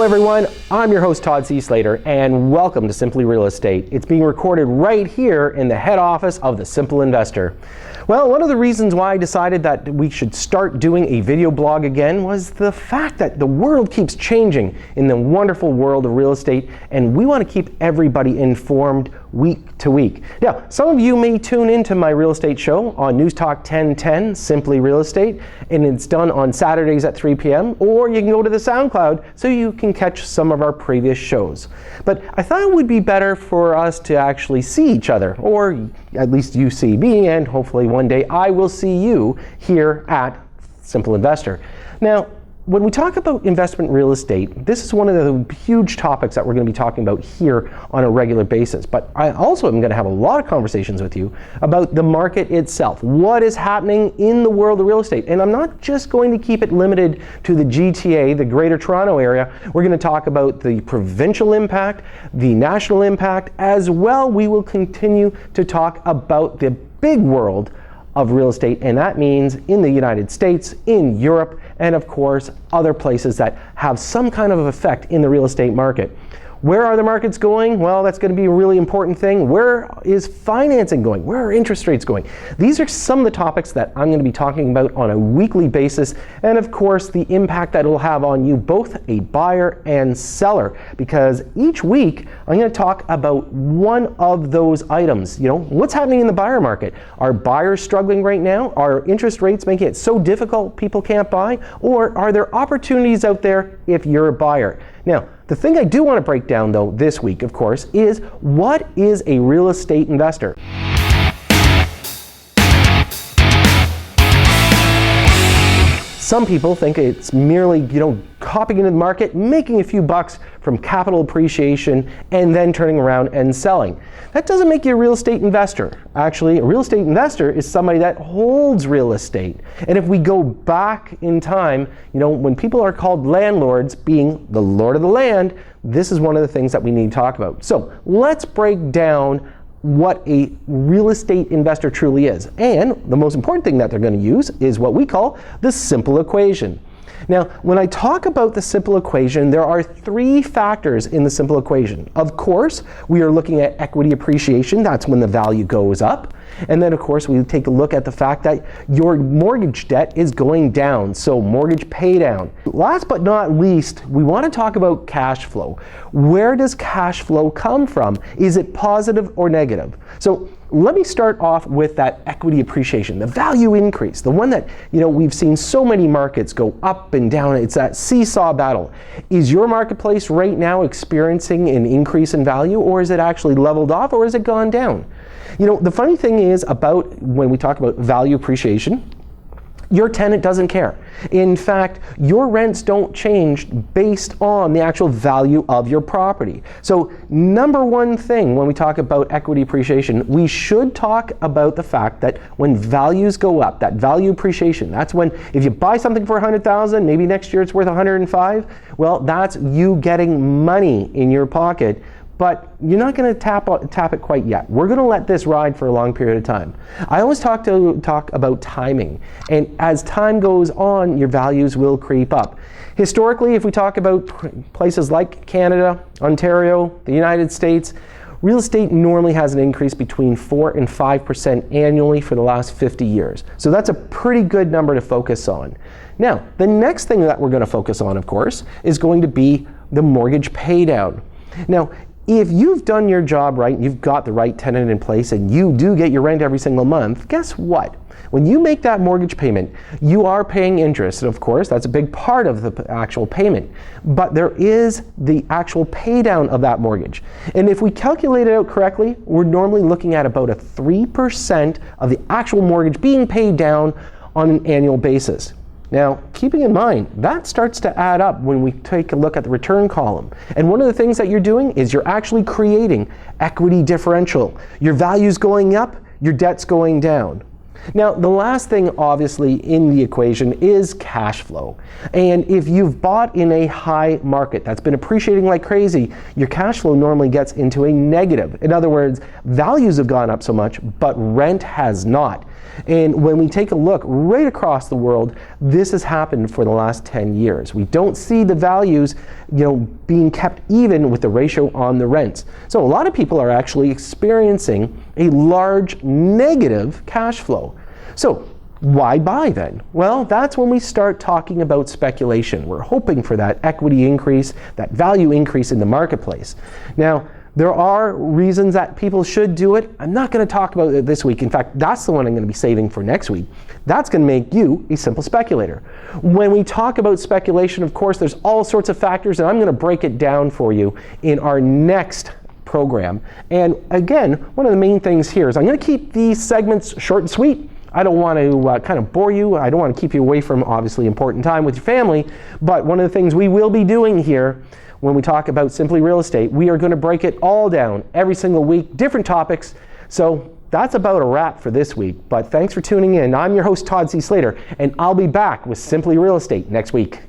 Hello everyone, I'm your host Todd C. Slater, and welcome to Simply Real Estate. It's being recorded right here in the head office of the Simple Investor. Well, one of the reasons why I decided that we should start doing a video blog again was the fact that the world keeps changing in the wonderful world of real estate, and we want to keep everybody informed week to week. Now, some of you may tune into my real estate show on News Talk 1010, Simply Real Estate, and it's done on Saturdays at 3 p.m., or you can go to the SoundCloud so you can catch some of our previous shows. But I thought it would be better for us to actually see each other, or at least you see me, and hopefully one day I will see you here at Simple Investor. Now, when we talk about investment real estate, this is one of the huge topics that we're going to be talking about here on a regular basis. But I also am going to have a lot of conversations with you about the market itself, what is happening in the world of real estate. And I'm not just going to keep it limited to the GTA, the Greater Toronto Area. We're going to talk about the provincial impact, the national impact, as well. We will continue to talk about the big world of real estate, and that means in the United States, in Europe, and of course other places that have some kind of effect in the real estate market. Where are the markets going? Well, that's going to be a really important thing. Where is financing going? Where are interest rates going? These are some of the topics that I'm going to be talking about on a weekly basis, and of course the impact that it will have on you, both a buyer and seller, because each week I'm going to talk about one of those items. You know, what's happening in the buyer market? Are buyers struggling right now? Are interest rates making it so difficult people can't buy? Or are there opportunities out there if you're a buyer? Now, the thing I do want to break down, though, this week, of course, is what is a real estate investor? Some people think it's merely, hopping into the market, making a few bucks from capital appreciation, and then turning around and selling. That doesn't make you a real estate investor. Actually, a real estate investor is somebody that holds real estate. And if we go back in time, when people are called landlords, being the lord of the land, this is one of the things that we need to talk about. So let's break down what a real estate investor truly is. And the most important thing that they're going to use is what we call the simple equation. Now, when I talk about the simple equation, there are three factors in the simple equation. Of course, we are looking at equity appreciation. That's when the value goes up. And then, of course, we take a look at the fact that your mortgage debt is going down, so mortgage pay down. Last but not least, we want to talk about cash flow. Where does cash flow come from? Is it positive or negative? So let me start off with that equity appreciation, the value increase, the one that we've seen so many markets go up and down. It's that seesaw battle. Is your marketplace right now experiencing an increase in value, or is it actually leveled off, or has it gone down? The funny thing is about when we talk about value appreciation, your tenant doesn't care. In fact, your rents don't change based on the actual value of your property. So number one thing when we talk about equity appreciation, we should talk about the fact that when values go up, that value appreciation, that's when if you buy something for $100,000, maybe next year it's worth $105,000, well, that's you getting money in your pocket. But you're not going to tap it quite yet. We're going to let this ride for a long period of time. I always talk about timing. And as time goes on, your values will creep up. Historically, if we talk about places like Canada, Ontario, the United States, real estate normally has an increase between 4 and 5% annually for the last 50 years. So that's a pretty good number to focus on. Now, the next thing that we're going to focus on, of course, is going to be the mortgage pay down. Now, if you've done your job right, you've got the right tenant in place, and you do get your rent every single month, guess what? When you make that mortgage payment, you are paying interest. And of course, that's a big part of the actual payment. But there is the actual pay down of that mortgage. And if we calculate it out correctly, we're normally looking at about a 3% of the actual mortgage being paid down on an annual basis. Now, keeping in mind, that starts to add up when we take a look at the return column. And one of the things that you're doing is you're actually creating equity differential. Your value's going up, your debt's going down. Now, the last thing, obviously, in the equation is cash flow. And if you've bought in a high market that's been appreciating like crazy, your cash flow normally gets into a negative. In other words, values have gone up so much, but rent has not. And when we take a look right across the world, this has happened for the last 10 years. We don't see the values, being kept even with the ratio on the rents. So a lot of people are actually experiencing a large negative cash flow. So why buy then? Well, that's when we start talking about speculation. We're hoping for that equity increase, that value increase in the marketplace. Now, there are reasons that people should do it. I'm not going to talk about it this week. In fact, that's the one I'm going to be saving for next week. That's going to make you a simple speculator. When we talk about speculation, of course, there's all sorts of factors, and I'm going to break it down for you in our next program. And again, one of the main things here is I'm going to keep these segments short and sweet. I don't want to kind of bore you. I don't want to keep you away from obviously important time with your family. But one of the things we will be doing here when we talk about Simply Real Estate, we are going to break it all down every single week, different topics. So that's about a wrap for this week. But thanks for tuning in. I'm your host, Todd C. Slater, and I'll be back with Simply Real Estate next week.